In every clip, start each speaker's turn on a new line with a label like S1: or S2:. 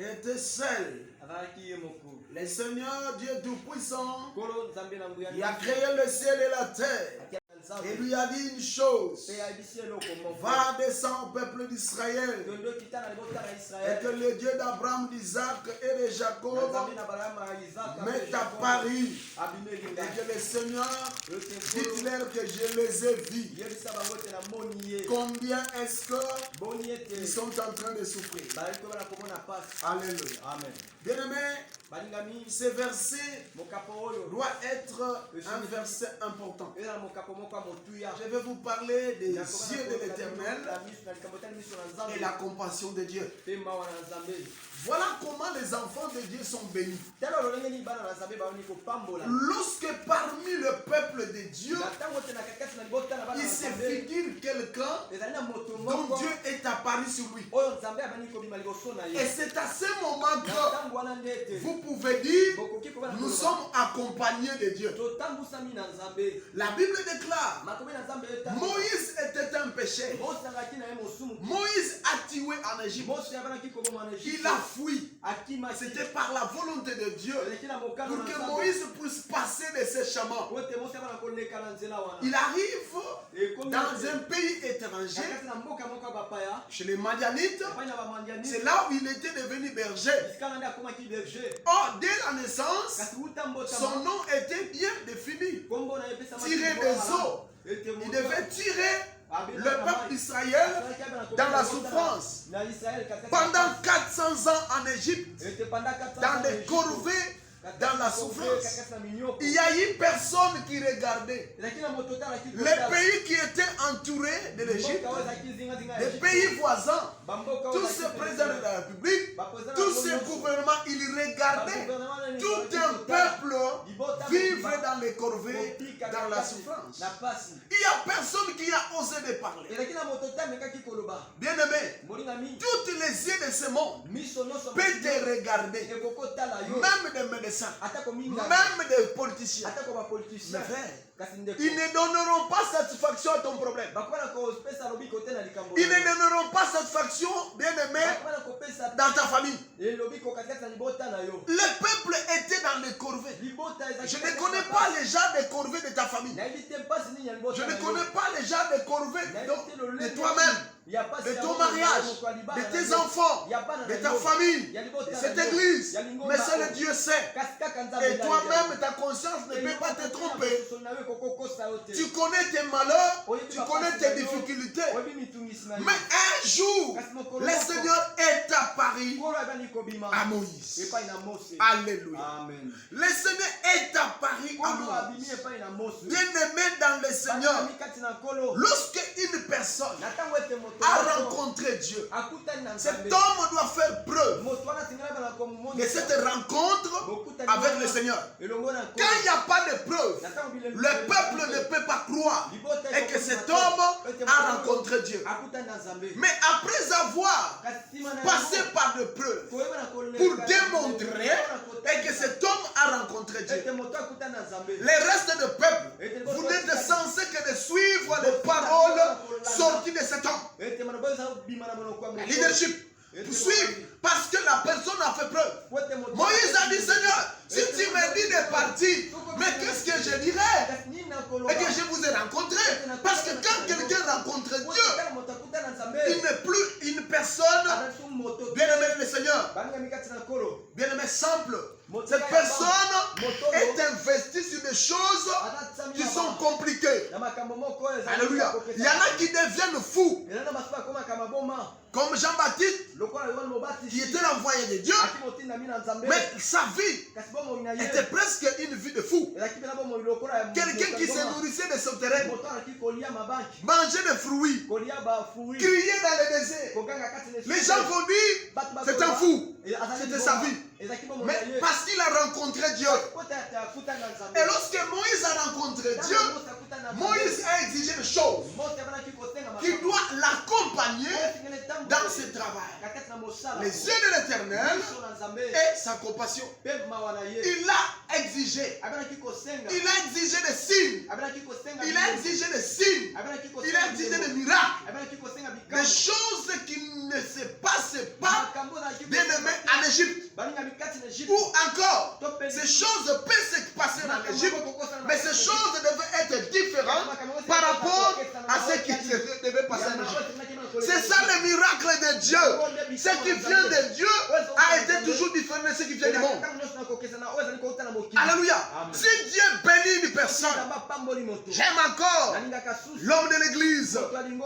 S1: était seul. Le Seigneur Dieu Tout-Puissant, il a créé le ciel et la terre. Et lui a dit une chose: va descendre au peuple d'Israël, et que le Dieu d'Abraham, d'Isaac et de Jacob mette à Paris, et que le Seigneur, dites-leur que je les ai vus. Combien est-ce qu'ils sont en train de souffrir? Alléluia. Amen. Bien-aimé, ce verset doit être un verset important. Je vais vous parler des yeux de l'Éternel et la compassion de Dieu. Voilà comment les enfants de Dieu sont bénis. Lorsque parmi le peuple de Dieu, il se figure quelqu'un dont Dieu est apparu sur lui. Et c'est à ce moment que vous pouvez dire: nous sommes accompagnés de Dieu. La Bible déclare: Moïse était un pécheur. Moïse a tué en Égypte. Il a fui. C'était par la volonté de Dieu pour que Moïse puisse passer de ces chemins. Il arrive dans un pays étranger, chez les Madianites. C'est là où il était devenu berger. Or, dès la naissance, son nom était bien défini. Tirer des eaux. Il devait tirer le peuple d'Israël dans la souffrance. Pendant 400 ans en Égypte, dans des corvées, dans la souffrance, il n'y a eu personne qui regardait. Les pays qui étaient entourés de l'Égypte, les pays voisins, tous ces présidents de la République, tous ces gouvernements, ils regardaient tout un peuple vivre dans les corvées, dans la souffrance. Il n'y a personne qui a osé de parler. Bien-aimé, toutes les yeux de ce monde peuvent te regarder, même des médecins, même des politiciens. Mais frère, ils ne donneront pas satisfaction à ton problème. Ils ne donneront pas satisfaction, bien-aimé, dans ta famille. Le peuple était dans les corvées. Je ne connais pas les gens des corvées de ta famille. Je ne connais pas les gens des corvées de toi-même, de ton mariage, de tes enfants, de ta famille, de cette église. Mais seul Dieu sait. Et toi-même, ta conscience ne peut pas te tromper. Tu connais tes malheurs, tu connais tes difficultés. Mais un jour, le Seigneur est apparu à Moïse. Alléluia. Le Seigneur est apparu à Moïse. Bien-aimé dans le Seigneur, lorsque une personne a rencontré Dieu, cet homme doit faire preuve de cette rencontre avec le Seigneur. Quand il n'y a pas de preuve, le peuple ne peut pas croire et que cet homme a rencontré Dieu. Mais après avoir passé par de preuves pour démontrer et que cet homme a rencontré Dieu, les restes du peuple, vous n'êtes censé que de suivre les paroles sorties de cet homme. La leadership. Suivre parce que la personne a fait preuve. Moïse a dit: Seigneur, si tu me dis de partir, mais qu'est-ce que je dirais? Et que je vous ai rencontré. Parce que quand quelqu'un rencontre Dieu, il n'est plus une personne, bien-aimé le Seigneur, bien-aimé simple. Cette personne est investie sur des choses qui sont compliquées. Alléluia. Il y en a qui deviennent fous. Comme Jean-Baptiste, qui était l'envoyé de Dieu, mais sa vie était presque une vie de fou. Quelqu'un qui se nourrissait de son terrain, mangeait des fruits, criait dans le désert. Les gens vont dire: c'est un fou. C'était sa vie. Mais parce qu'il a rencontré Dieu. Et lorsque Moïse a rencontré Dieu, Moïse a exigé une chose, qu'il doit l'accompagner dans ce travail. les yeux de l'Éternel et sa compassion. Il a exigé. Il a exigé des signes. Il a exigé des signes. Il a exigé des miracles. Des choses qui ne se passent pas, bien aimé, en Égypte. Ou encore, ces choses peuvent se passer en Égypte, mais ces choses devaient être différentes par rapport à ce qui devait passer en Égypte. C'est ça le miracle de Dieu. Ce qui vient de Dieu a été toujours différent de ce qui vient du monde. Alléluia. Si Dieu bénit une personne, j'aime encore l'homme de l'église,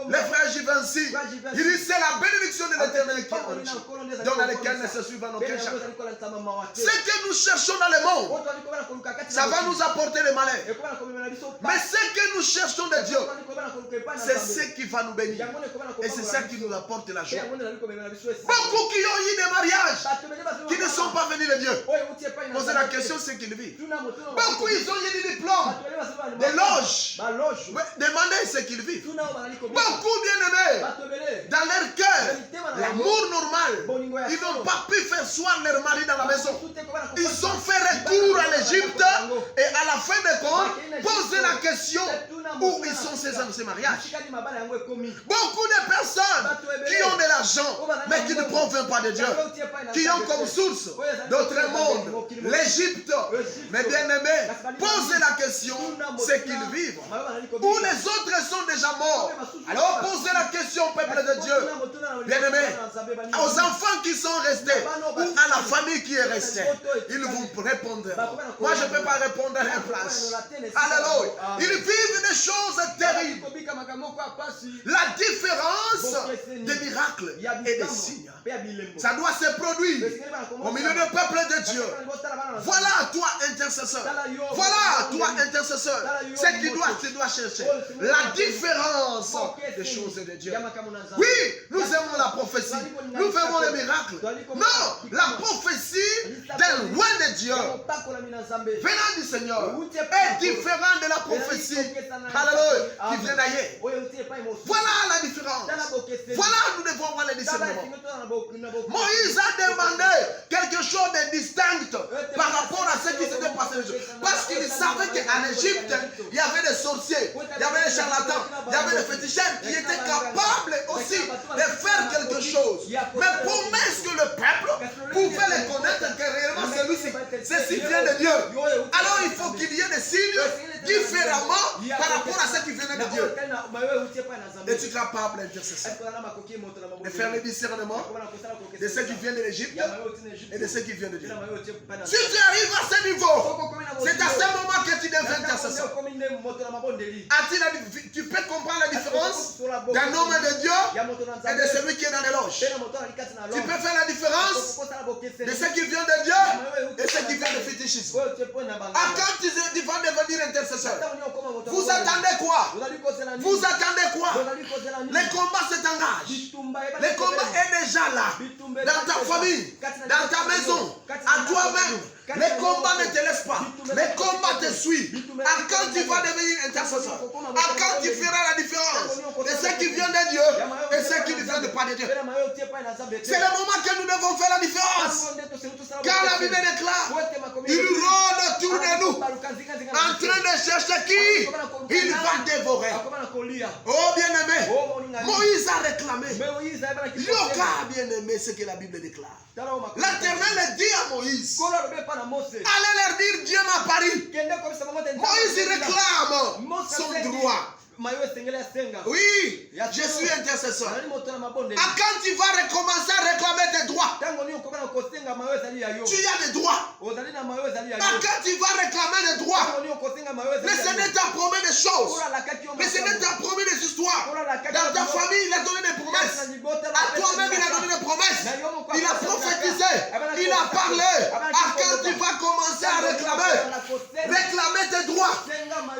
S1: le frère Givenchy. Il dit c'est la bénédiction de l'Éternel qui est en nous, dans laquelle ne se suivent en aucun chacun. Ce que nous cherchons dans le monde, ça va nous apporter le malheur. Mais ce que nous cherchons de Dieu, c'est ce qui va nous bénir. Et c'est ça qui nous apporte la joie. Beaucoup qui ont eu des mariages, qui ne sont pas venus de Dieu. Posez la question, c'est qu'ils vivent. Beaucoup ils ont eu des diplômes, des loges. Demandez ce qu'ils vivent. Beaucoup bien aimés, dans leur cœur, l'amour normal, ils n'ont pas pu faire soir leur mari dans la maison. Ils ont fait recours à l'Égypte et à la fin de compte, poser la question où ils sont ces mariages. Beaucoup de personnes qui ont de l'argent, mais qui ne proviennent pas de Dieu, qui ont comme source d'autres mondes, l'Égypte. Mais bien aimés, posez la question, c'est qu'ils vivent. Ou les autres sont déjà morts. Alors posez la question au peuple de Dieu. Bien aimés, aux enfants qui sont restés, ou à la famille qui est restée, ils vous répondront. Moi, je ne peux pas répondre à leur place. Alléluia. Ils vivent des choses terribles. La différence des miracles et des signes, ça doit se produire au milieu du peuple de Dieu. Voilà toi, intercesseur. Voilà toi, intercesseur. Ce qui tu dois chercher. La différence des choses de Dieu. Oui, nous aimons la prophétie. Nous aimons les miracles. Non, la prophétie d'un loin de Dieu, venant du Seigneur, est différente de la prophétie, alléluia, qui vient d'ailleurs. Voilà la différence. Voilà, nous devons voir le discernement. Moïse a demandé quelque chose de distinct par rapport à ce qui s'était passé. Parce qu'il savait qu'en Égypte, il y avait des sorciers, il y avait des charlatans, il y avait des féticheurs qui étaient capables aussi de faire quelque chose. Mais promesse que le peuple pouvait les connaître que réellement ceci vient de Dieu. Alors il faut qu'il y ait des signes différemment par rapport à ce qui vient de Dieu. Es-tu capable, intercesseur, de faire le discernement de ce qui vient de l'Égypte et de ce qui vient de Dieu? Si tu arrives à ce niveau, c'est à ce moment que tu deviens intercesseur. Tu peux comprendre la différence d'un homme de Dieu et de celui qui est dans les loges. Tu peux faire la différence de ce qui vient de Dieu et ce qui vient de fétichisme. Quand tu vas devenir intercesseur, vous attendez quoi? Vous attendez quoi? Le combat s'engage. Le combat est déjà là. Dans ta famille, dans ta maison, à toi-même. Le combat ne te laisse pas. Le combat te suit. Quand tu vas devenir intercesseur, quand tu feras la différence de ce qui vient de Dieu et ce qui ne vient pas de Dieu. C'est le moment que nous devons faire la différence. Car la Bible déclare, il rôde autour de nous en train de chercher qui il va dévorer. Oh bien-aimé, Moïse a réclamé. Yoka bien-aimé, ce que la Bible déclare. L'Éternel dit à Moïse, allez leur dire Dieu m'a parlé. Moïse réclame son droit. Oui, je suis intercesseur. Quand tu vas recommencer à réclamer tes droits, tu as des droits. Quand tu vas réclamer des droits, mais ce n'est pas promis des choses, mais ce n'est pas promis des histoires. Dans ta famille, il a donné des promesses. À toi-même, il a donné des promesses. Il a prophétisé. Il a parlé. Quand tu vas commencer à réclamer tes droits,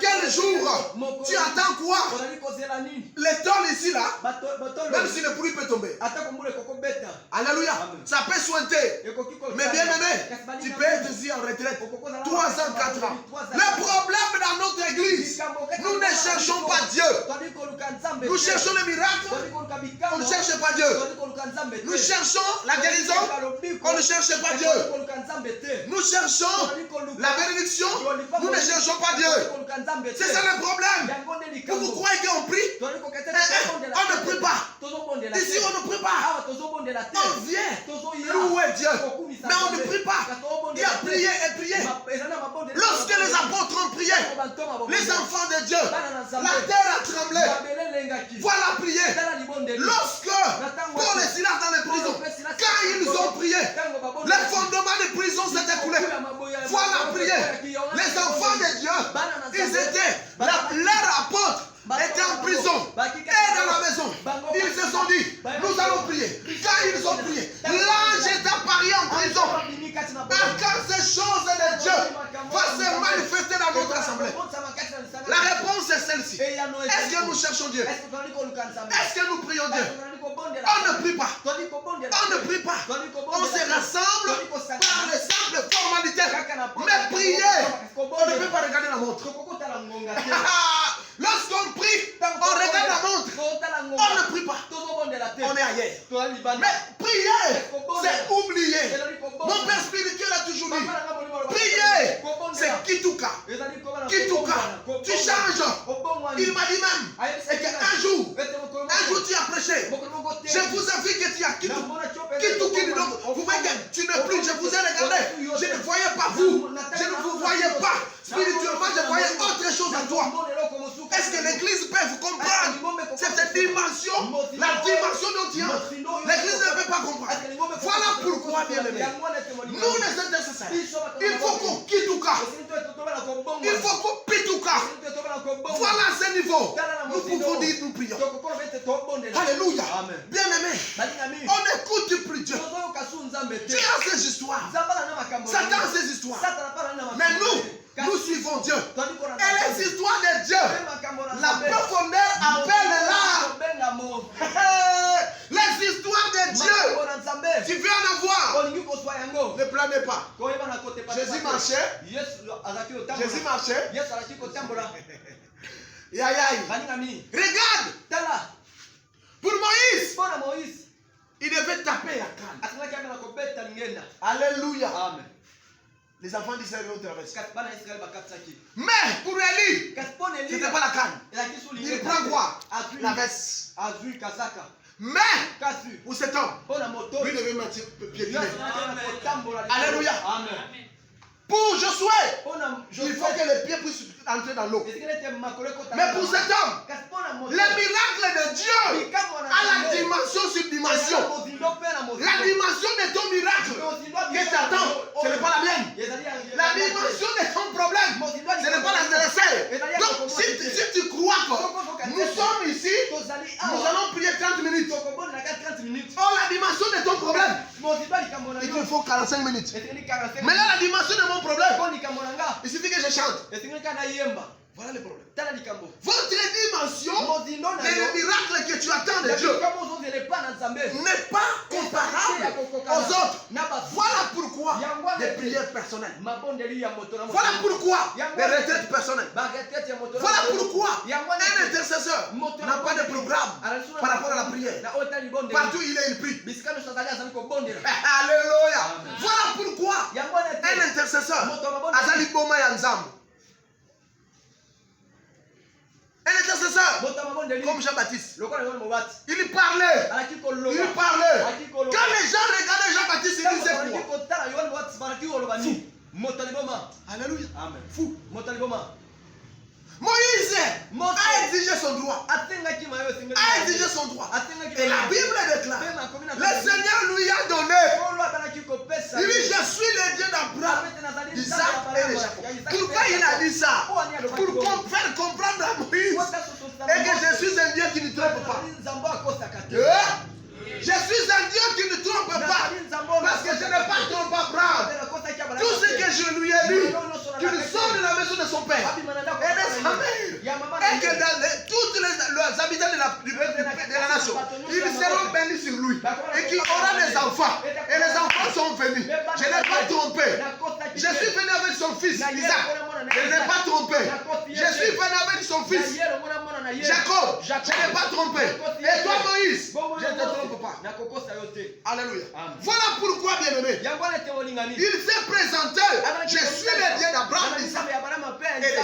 S1: quel jour tu attends quoi? Les tôles ici là, même si le pluie peut tomber. Alléluia. Ça peut sointer. Mais bien aimé, tu peux être ici en retraite 3 ans, 4 ans. Le problème dans notre église, nous ne cherchons pas Dieu. Nous cherchons les miracles, on ne cherche pas Dieu. Nous cherchons la guérison, on ne cherche pas Dieu. Nous cherchons la bénédiction, nous ne cherchons pas Dieu. C'est ça le problème. Vous croyez qu'on prie? On ne prie pas. Ici on ne prie pas. On vient louer Dieu, mais on ne prie pas. Il y a prié et prié. Lorsque les apôtres ont prié, les enfants de Dieu, la terre a tremblé. Voilà prier. Lorsque Paul et Silas dans les prisons, quand ils ont prié, les fondements des prisons s'étaient écoulés. Voilà prier. Les enfants de Dieu, ils étaient, leurs apôtres étaient en prison et dans la maison. Ils se sont dit, nous allons prier. Quand ils ont prié, l'ange est apparu en prison. Quand ces choses de Dieu vont se manifester dans notre assemblée, la réponse est celle-ci. Est-ce que nous cherchons Dieu? Est-ce que nous prions Dieu? On ne prie pas. On ne prie pas. On se rassemble par les simples formalités. Mais prier, on ne peut pas regarder la montre. Lorsqu'on prie, on regarde la montre. On ne prie pas. On est ailleurs. Mais prier, c'est oublier. Mon père spirituel a toujours dit, prier, c'est Kituka. Kituka. Tu changes. Il m'a dit même, et qu'un jour, tu as prêché. Je vous avoue que tu as Kituki. Vous voyez que tu n'es plus. Je vous ai regardé. Je ne voyais pas vous. Je ne vous voyais pas. Spirituellement, je voyais autre chose en toi. Est-ce que l'église peut comprendre cette dimension, la dimension dont tu as? L'église ne peut pas comprendre. Voilà pourquoi, bien aimé, nous les intercesseurs, il faut qu'on Kituka. Il faut qu'on Pituka. Voilà ce niveau. Nous pouvons dire, nous prions. Alléluia. Bien aimé, on n'écoute plus Dieu. Dieu a ses histoires. Satan a ses histoires. Mais nous suivons Dieu. Et les histoires de Dieu, la profondeur appelle l'art. Les histoires de Dieu, tu veux en avoir. Ne planez pas. Jésus marchait. Jésus marchait. Regarde. Pour Moïse, il devait taper à Cannes. Alléluia. Amen. Les enfants d'Israël ont traversé. Mais pour Élie, ce n'était pas la canne. Il prend quoi? La veste. Mais pour cet homme, lui devait mettre piétiner. Alléluia. Pour Josué, il faut que les pieds puissent entrer dans l'eau. Mais pour cet homme, le miracle de Dieu a la dimension sur dimension. La dimension de ton miracle que tu attends, ce n'est pas la mienne. La dimension de ton problème, ce n'est pas la nôtre. Donc si tu crois que nous sommes ici, nous allons prier 30 minutes. Or la dimension de ton problème, il te faut 45 minutes. Mais là la dimension de mon problème, il suffit que je chante. Voilà le problème. Votre dimension et le miracle que tu attends de Dieu n'est pas comparable aux autres. Voilà pourquoi les prières personnelles. Voilà pourquoi les retraites personnelles. Voilà pourquoi un intercesseur n'a pas de programme par rapport à la prière. Partout il est, il prie. Alléluia. Voilà pourquoi un intercesseur a liboma ya nzambe. Un intercesseur, comme Jean-Baptiste, il parlait. Quand les gens regardaient Jean-Baptiste, ils disaient quoi? Alléluia. Amen. Fou. Moïse a exigé son droit. Et la Bible déclare, le Seigneur lui a donné. Il dit, je suis le Dieu d'Abraham, d'Isaac et de Jacob. Pourquoi il a dit ça? Pour faire comprendre à Moïse et que je suis un Dieu qui ne trompe pas. Je suis un Dieu qui ne trompe pas. Parce que je n'ai pas trompé Abraham. Tout ce que je lui ai dit, qu'il sort de la maison de son père et de sa mère. Et que dans toutes les habitants de la génération, ils seront bénis sur lui. Et qu'il aura des enfants. Et les enfants sont venus. Je n'ai pas trompé. Je suis venu avec son fils, Isaac. Je n'ai pas trompé. Je suis venu avec son fils, Jacob. Je n'ai pas trompé. Et toi, Moïse, je ne te trompe pas. Alléluia. Voilà pourquoi, bien-aimé, il s'est présenté. Je suis le Dieu d'Abraham, d'Isaac et de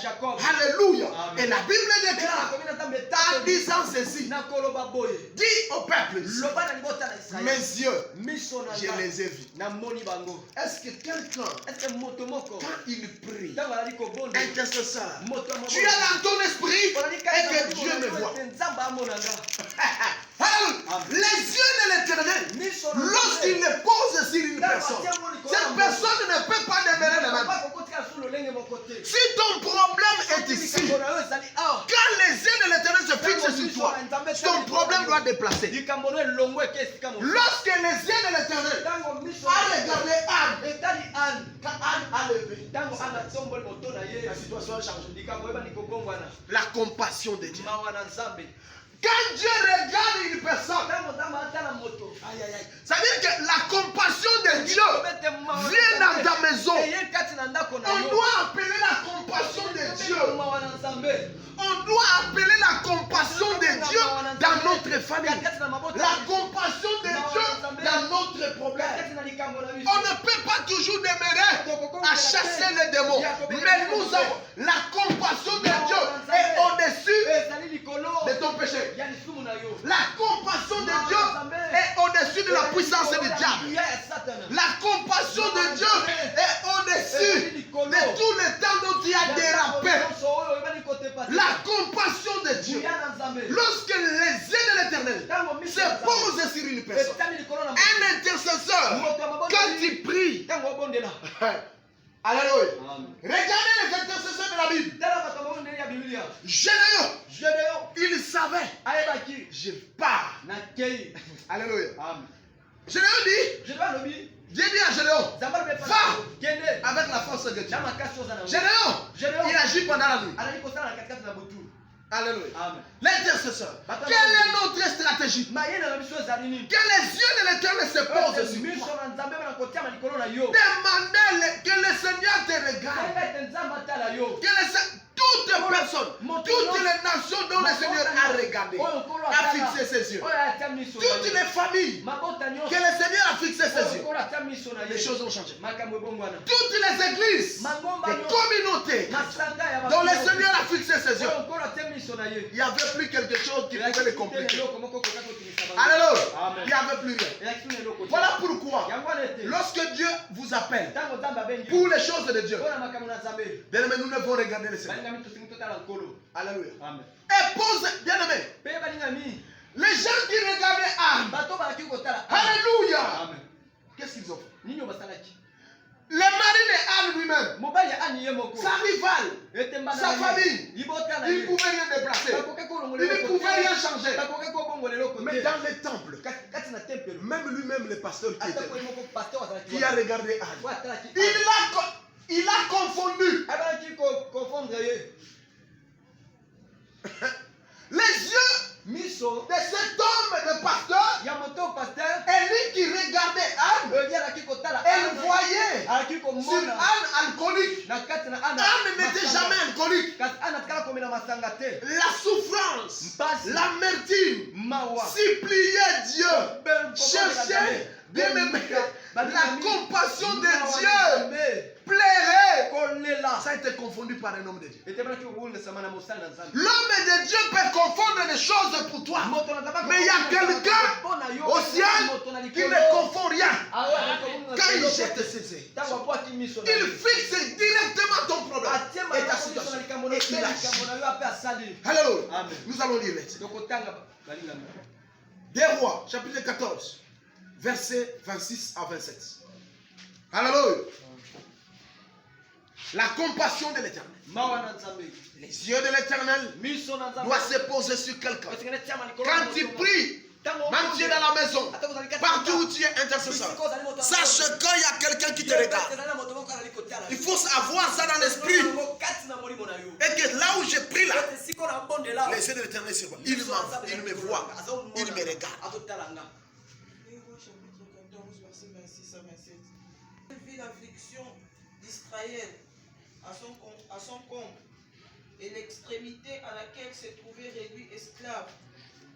S1: Jacob. Alléluia. Et la Bible déclare, en disant ceci, dis au peuple, mes yeux, je les ai vus. Est-ce que quelqu'un, quand il prie, intercesseur, tu as dans ton esprit et que Dieu me voit? Les yeux de l'Éternel, lorsqu'il les pose sur une personne, cette personne ne peut pas demeurer la même. Si ton problème est ici, quand les yeux de l'Éternel se fixent sur toi, ton problème doit déplacer. Lorsque les yeux de l'Éternel a regardé Anne, quand Anne a levé, la situation a changé. La compassion de Dieu. Quand Dieu regarde une personne, ça veut dire que la compassion de Dieu vient dans ta maison. On doit appeler la compassion de Dieu. On doit appeler la compassion de Dieu dans notre famille. La compassion de Dieu dans notre problème. On ne peut pas toujours demeurer à chasser les démons. Mais nous avons la compassion de Dieu est au-dessus de ton péché. La compassion de Dieu est au-dessus de la puissance du diable. La compassion de Dieu est au-dessus de tout le temps dont tu as dérapé. La compassion de Dieu, lorsque les yeux de l'Éternel se posent sur une personne, un intercesseur, quand il prie, alléluia. Regardez les intercesseurs de la Bible. Gédéon, il savait, je pars. Alléluia. Gédéon dit, Dieu dit à Gédéon, va avec la force de Dieu. Gédéon, il agit pendant la nuit. Alléluia. L'intercesseur. Quelle est notre stratégie? Que les yeux de l'Éternel se posent sur toi. Demandez que le Seigneur te regarde. Toutes personnes, toutes les nations dont le Seigneur a regardé, a fixé ses yeux. Toutes les familles que le Seigneur a fixé ses yeux. Les choses ont changé. Toutes les églises, les communautés dont le Seigneur a fixé ses yeux. Il n'y avait plus quelque chose qui pouvait les compliquer. Alléluia. Il n'y avait plus rien. Voilà pourquoi, lorsque Dieu vous appelle pour les choses de Dieu, bien-aimés, nous devons regarder le Seigneur. Alléluia. Et pose, bien-aimé, les gens qui regardaient Anne, alléluia, qu'est-ce qu'ils ont fait? Le mari de Anne lui-même, sa rivale, sa famille, il ne pouvait rien déplacer, il ne pouvait rien changer. Mais dans le temple, même lui-même, le pasteur qui a regardé Anne, il a confondu les yeux de cet homme, de pasteur, et lui qui regardait Anne, elle voyait sur Anne alcoolique. Anne n'était jamais alcoolique. La souffrance, l'amertume, suppliait Dieu, cherchait, bien-aimé, la compassion de Dieu plairait. Ça a été confondu par un homme de Dieu. L'homme de Dieu peut confondre des choses pour toi. Mais il y a quelqu'un au ciel qui ne confond rien. Quand il jette ses yeux, il fixe directement ton problème et ta situation. Et il agit. Alléluia. Nous allons lire les 2 Rois, chapitre 14, versets 26 à 27. Alléluia. La compassion de l'Éternel. Les yeux de l'Éternel doivent se poser sur quelqu'un. Quand tu pries, même tu es dans la maison, partout où tu es intercesseur, sache qu'il y a quelqu'un qui te regarde. Il faut avoir ça dans l'esprit. Et que là où j'ai pris là, les yeux de l'Éternel sur moi. Il me voit, il me regarde.
S2: Il vit l'affliction d'Israël à son comble et l'extrémité à laquelle s'est trouvé réduit esclave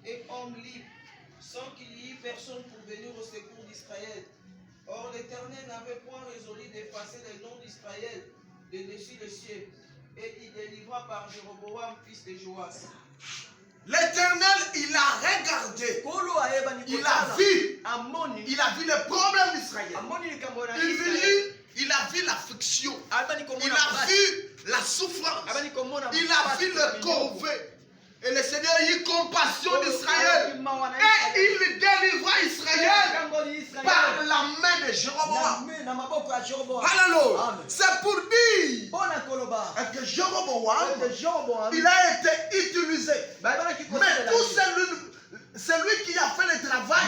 S2: et homme libre, sans qu'il y ait personne pour venir au secours d'Israël. Or l'Éternel n'avait point résolu d'effacer les noms d'Israël de dessus le ciel, et il délivra par Jéroboam, fils de Joas.
S1: L'Éternel, il a regardé, il a vu les problèmes d'Israël. Il a vu l'affliction, il a vu la souffrance, il a vu le corvée. Et le Seigneur a eu compassion d'Israël. Et il délivra Israël par la main de Jéroboam. Alléluia. C'est pour dire que Jéroboam, il a été utilisé. Mais tout celui qui a fait le travail,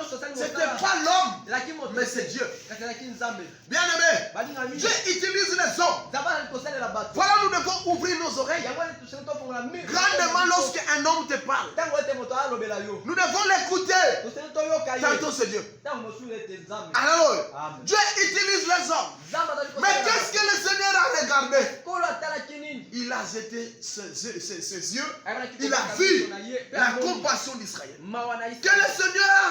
S1: ce n'était pas l'homme, mais c'est Dieu. Bien aimé, Dieu utilise les hommes. Voilà, nous devons ouvrir nos oreilles. Grandement lorsqu'un homme te parle. Nous devons l'écouter. Tantôt c'est Dieu. Alors, Dieu utilise les hommes. Mais qu'est-ce que le Seigneur a regardé? Il a jeté ses yeux. Il a vu la compassion d'Israël. Que le Seigneur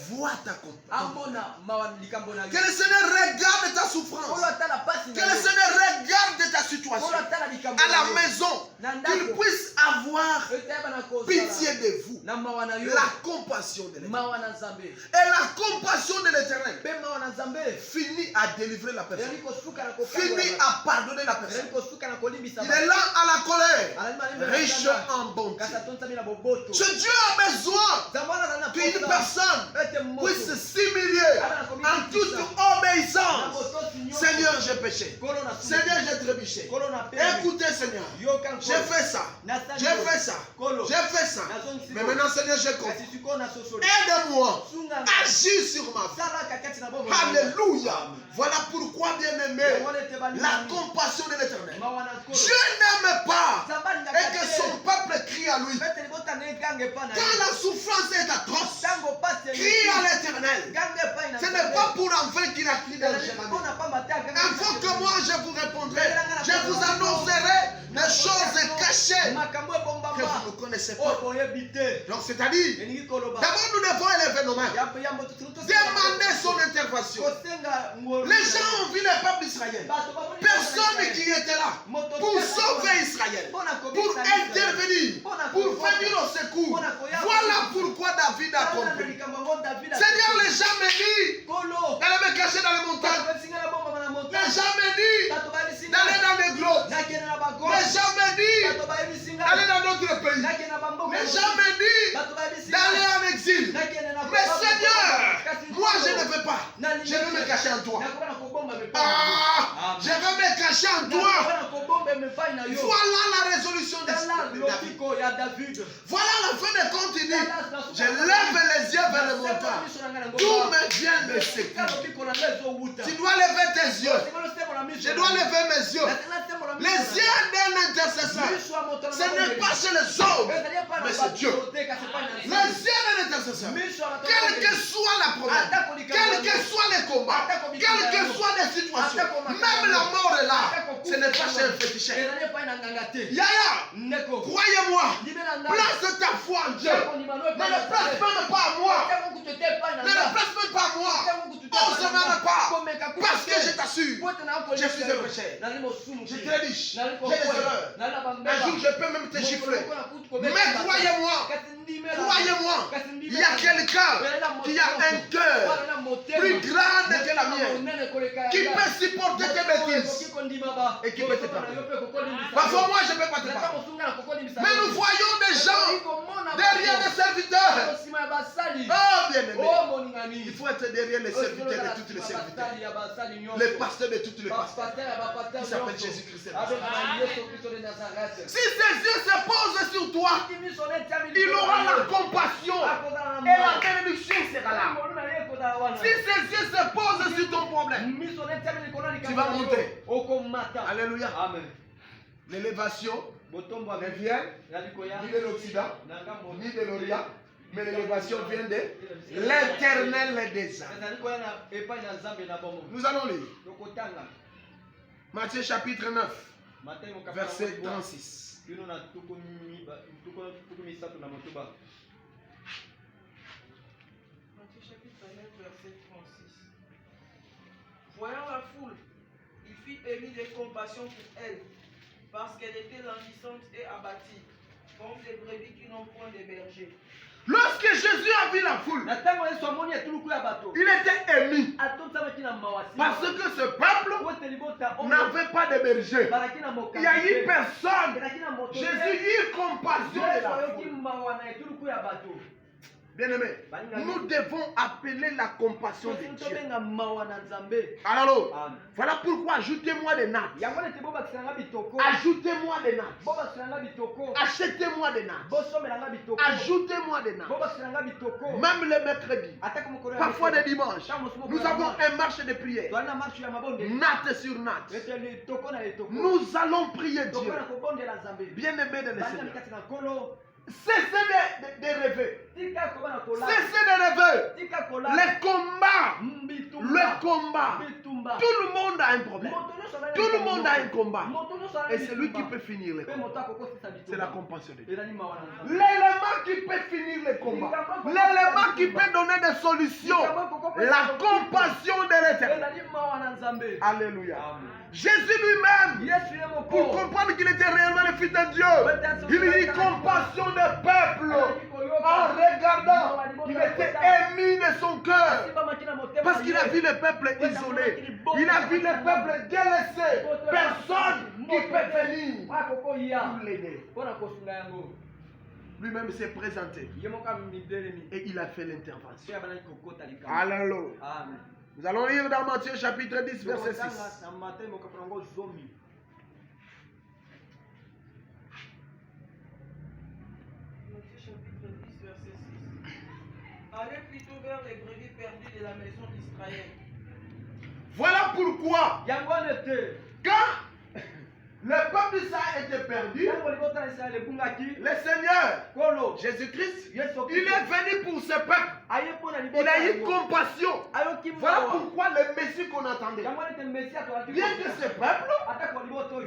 S1: voit ta compassion. Que le Seigneur regarde ta souffrance. Que le Seigneur regarde ta situation. À la maison, qu'il puisse avoir pitié de vous. La compassion de l'Éternel. Et la compassion de l'Éternel finit à délivrer la personne. Finit à pardonner la personne. Il est là à la colère, riche en bonté. Ce Dieu a besoin qu'une personne puisse s'humilier en toute obéissance. Seigneur, j'ai péché. Seigneur, j'ai trébuché. Écoutez, Seigneur, j'ai fait ça. J'ai fait ça. J'ai fait ça. Mais maintenant, Seigneur, j'ai compris. Aide-moi. Agis sur ma vie. Alléluia. Voilà pourquoi, bien-aimé, la compassion de l'Éternel. Dieu n'aime pas et que son peuple crie à lui. Quand la souffrance est atroce, crie à l'Éternel. Ce n'est pas pour enfants qu'il a crié dans le chemin. Afin que moi je vous répondrai. Je vous annoncerai des choses cachées que vous ne connaissez pas. Donc c'est-à-dire, d'abord nous devons élever nos mains. Demander son intervention. Les gens ont vu le peuple d'Israël. Personne qui était là pour sauver Israël, pour intervenir, pour venir au secours. Voilà pourquoi David a compris. Seigneur, les gens me disent d'aller me cacher dans les montagnes. Les gens me disent d'aller dans les grottes. Les gens me disent d'aller dans d'autres pays. Les gens me disent d'aller en exil. Mais Seigneur, moi je ne veux pas. Je veux me cacher en toi. Je veux me cacher en toi. Voilà la résolution de David. Voilà la fin de compte. Il dit, je lève les yeux vers le montagne. D'où me vient le secours. Tu dois lever tes yeux. Je dois lever mes yeux. Les yeux d'un intercesseur, ce n'est pas chez les hommes, mais c'est Dieu. Les yeux d'un intercesseur, quel que soit la problème, quel que soit les combats, quel que soit les situations, même la mort est là, ce n'est pas chez un féticheur. Yaya, croyez-moi, place ta foi en Dieu. Ne le place même pas à moi. Ne le place même pas à moi. Ose même pas. Parce que je t'assure, je suis un pécheur. Je trébuche. J'ai des erreurs. Un jour, je peux même te gifler. Mais croyez-moi, il y a quelqu'un qui a un cœur plus grand que la mienne, qui peut supporter tes bêtises et qui peut te pardonner. Parfois, moi, je ne peux pas te pardonner. Mais nous voyons des gens derrière les serviteurs. Oh, bien aimé, il faut être derrière les serviteurs de toutes les serviteurs. Les pasteurs de toutes les pasteurs. Qui s'appelle Jésus-Christ. Si ses yeux se posent sur toi, il aura la compassion et la bénédiction sera là. Si ses yeux se posent sur ton problème, Tu vas monter. Alléluia.
S2: Amen.
S1: L'élévation ne vient ni de l'Occident, ni de l'Orient, mais l'élévation vient de l'Éternel des armées. Nous allons lire Matthieu chapitre 9, verset 36.
S2: Voyant la foule, il fit émis de compassion pour elle, parce qu'elle était languissante et abattie, comme des brebis qui n'ont point de berger.
S1: Lorsque Jésus a vu la foule, il était ému parce que ce peuple n'avait pas de berger. Il n'y a eu personne. Jésus eut compassion de la foule. Bien-aimé, nous devons appeler la compassion de Dieu. Alors, voilà pourquoi ajoutez-moi des nattes. Ajoutez-moi des nattes. Achetez-moi des nattes. Ajoutez-moi des nattes. Même le mercredi, parfois le dimanche, nous avons un marche de prière. Natte sur natte. Nous allons prier Dieu. Bien-aimé de le Seigneur. Cessez de rêver. Cessez de rêver. Les combats. Le combat. Tout le monde a un problème. Tout le monde a un combat. Et c'est lui qui peut finir le combat. C'est la compassion de Dieu. L'élément qui peut finir le combat. L'élément qui peut donner des solutions. La compassion de l'Éternel. Alléluia. Jésus lui-même, pour comprendre qu'il était réellement le Fils de Dieu, il eut compassion des peuples en regardant. Il était ému de son cœur parce qu'il a vu le peuple isolé. Il a vu le peuple délaissé. Personne qui peut venir pour l'aider. Lui-même s'est présenté et il a fait l'intervention. Alléluia. Nous allons lire dans Matthieu chapitre 10, verset 6.
S2: Allez plutôt vers les brebis perdues de la maison d'Israël.
S1: Voilà pourquoi, quand le peuple d'Israël était perdu, le Seigneur, Jésus-Christ, il est venu pour ce peuple. Il a eu compassion. Voilà pourquoi le Messie qu'on attendait. Bien que ce peuple,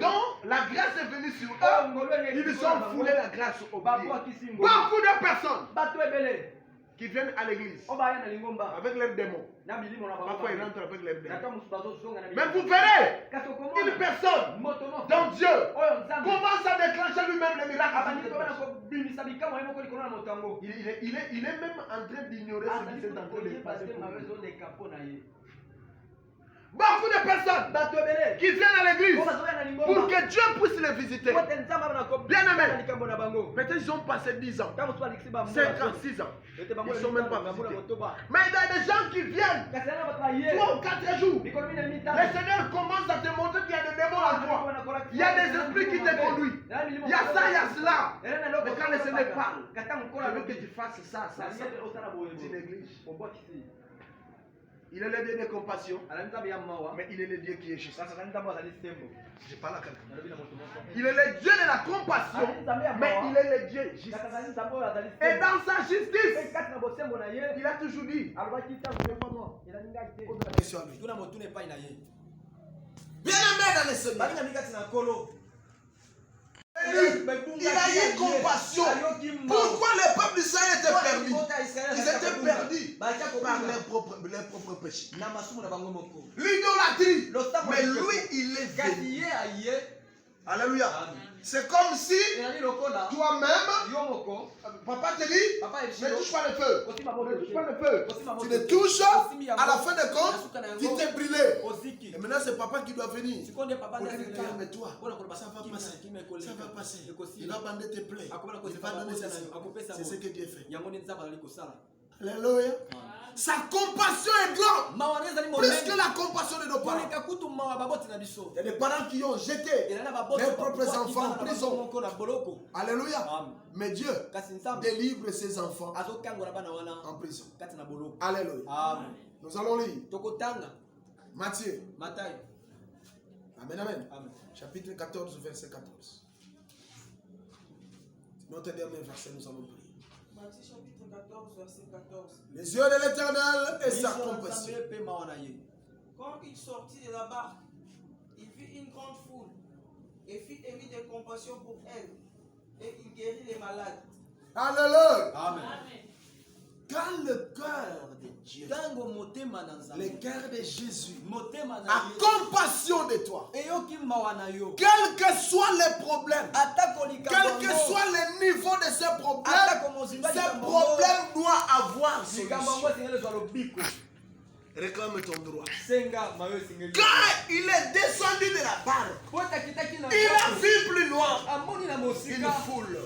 S1: dont la grâce est venue sur eux, ils ont foulé la grâce au pied. Beaucoup de personnes qui viennent à l'église avec leurs démons. Parfois ils rentrent avec leurs démons. Mais vous verrez une personne dont Dieu commence à déclencher lui-même les miracles. Il est même en train d'ignorer ce qui s'est en train de passer. Beaucoup de personnes qui viennent à l'église pour que Dieu puisse les visiter. Bien aimé, peut-être ils ont passé 10 ans, 5 ans, 6 ans. Ils ne sont même pas visités. Mais il y a des gens qui viennent 3 ou 4 jours. Le Seigneur commence à te montrer qu'il y a des démons en toi. Il y a des esprits qui te conduisent. Il y a ça, il y a cela. Mais quand le Seigneur parle, je veux que tu fasses ça, ça, ça. Tu négliges. Il est le Dieu de compassion, mais il est le Dieu qui est juste. Je parle à quelqu'un. Il est le Dieu de la compassion, mais il est le Dieu juste. Et dans sa justice, il a toujours dit. Bien aimé dans le Seigneur. Il a eu compassion. Pourquoi le peuple d'Israël était perdu? Ils étaient perdus par leurs propres péchés. L'idolâtrie. Mais lui, il est venu. Alléluia. C'est comme si toi-même, papa te dit, ne touche pas le feu. Ne touche pas le feu. Tu le touches, à la fin de compte, tu t'es brûlé. Et maintenant, c'est papa qui doit venir. Pour dire, calme-toi. Ça va passer. Ça va passer. Il va bander tes plaies. Il va donner ses signes. C'est ce que Dieu fait. Alléluia. Sa compassion est grande. Plus que la compassion de nos parents. Il y a des parents qui ont jeté leurs propres enfants en prison. Alléluia. Mais Dieu délivre ses enfants en prison. Alléluia. Nous allons lire Matthieu.
S3: Matayo.
S1: Amen, amen.
S3: Amen.
S1: Chapitre 14, verset 14. Notre dernier verset, nous allons prier.
S2: Matthieu chapitre 14, verset 14.
S1: Les yeux de l'Éternel et sa compassion.
S2: Quand il sortit de la barque, il vit une grande foule et fit émis de compassion pour elle. Et il guérit les malades.
S1: Alléluia.
S3: Amen.
S1: Quand le cœur de Dieu, le cœur de Jésus, a compassion de toi, quel que soit les problèmes, quel que soit le niveau de ces problèmes doit avoir solution. Réclame ton droit. Quand il est descendu de la barque, il a vu plus loin une foule.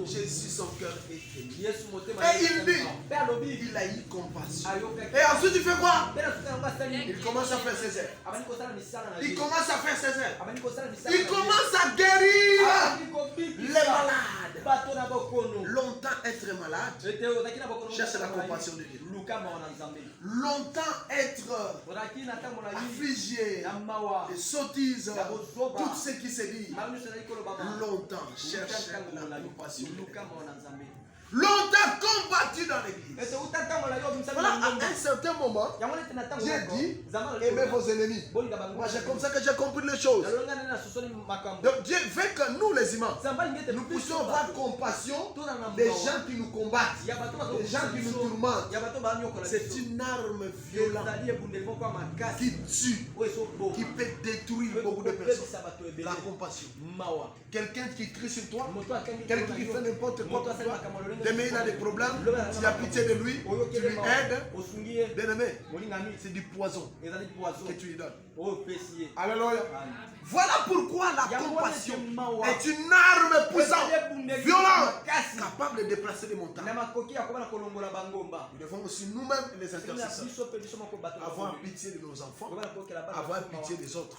S1: Jésus, son cœur est ému. Et il dit, il a eu compassion. Et ensuite il fait quoi? Il commence à faire ses ailes. Il commence à faire ses ailes. Il commence à guérir les malades. Longtemps être malade, cherche la compassion de Dieu. Longtemps être affligé, des sottises, tout ce qui se dit. Longtemps cherche la compassion. Longtemps combattu dans l'église. Voilà, à un certain moment, j'ai dit, aimez vos ennemis. Moi, c'est comme ça que j'ai compris les choses. Donc Dieu veut que nous, les humains, nous puissions avoir compassion des gens qui nous combattent, des gens qui nous tourmentent. C'est une arme violente qui tue, qui peut détruire beaucoup de personnes. La compassion. Quelqu'un qui crie sur toi, quelqu'un qui fait n'importe quoi pour toi, demain il a des problèmes, tu as pitié de lui, tu lui aides. Bien aimé, c'est du poison que tu lui donnes. Alléluia. Voilà pourquoi la compassion est une arme puissante, violente, capable de déplacer les montagnes. Nous devons aussi nous-mêmes, les intercesseurs, avoir pitié de nos enfants, avoir pitié des autres.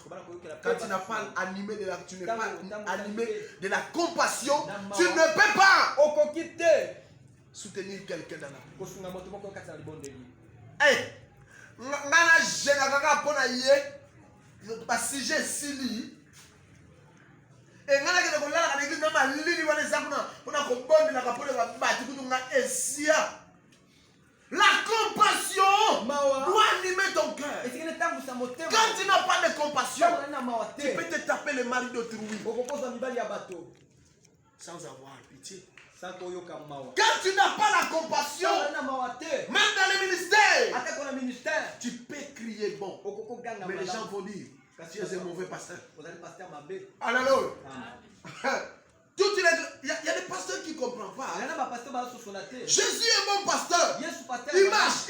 S1: Quand tu n'as pas animé de la, tu n'es pas animé de la compassion, tu ne peux pas soutenir quelqu'un dans la vie. Hey, ngana jena kaka pona ye basi je sili e ngana ke ko lala ka ngi na malili wana zakuna pona ko bondela ka pona ba bati kutunga esia. La compassion doit animer ton cœur. Quand tu n'as pas de compassion, tu peux te taper le mari d'autrui sans avoir pitié. Quand tu n'as pas la compassion, même dans le ministère, tu peux crier bon. Mais les gens vont dire, tu es un mauvais pasteur. Alléluia. Il y a des pasteurs qui ne comprennent pas. Jésus est mon pasteur. Il marche.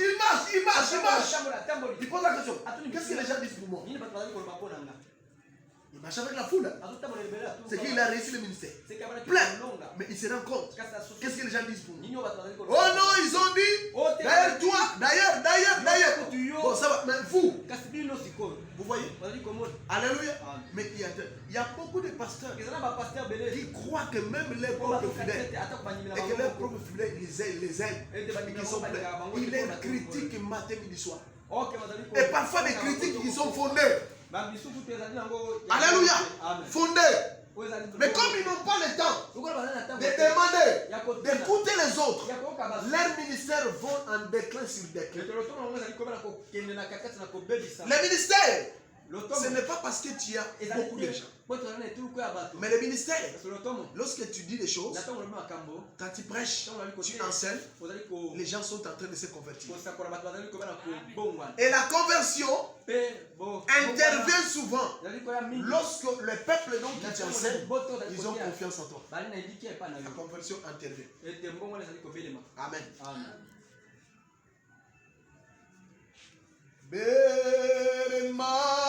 S1: Il pose la question. Qu'est-ce que les gens disent pour moi? Il marche avec la foule. C'est qu'il a réussi le ministère. Plein. Mais il se rend compte. Qu'est-ce que les gens disent pour nous? Oh non, ils ont dit. D'ailleurs, toi. D'ailleurs. Bon, ça va. Mais vous voyez? Alléluia. Mais il y a beaucoup de pasteurs qui croient que même les propres fidèles, et que les propres fidèles les aiment. Et qui sont pleins. Il les critique matin, midi, soir. Et parfois des critiques qui sont fondées. Alléluia. Fondé. Mais comme ils n'ont pas le temps de demander, d'écouter les autres, leurs ministères vont en déclin sur déclin. Les ministères, ce n'est pas parce que tu as beaucoup de gens. Mais le ministère, lorsque tu dis des choses, quand tu prêches, tu enseignes, les gens sont en train de se convertir. Et la conversion intervient souvent lorsque le peuple dont tu enseignes, ils ont confiance en toi. La conversion intervient. Amen. Amen.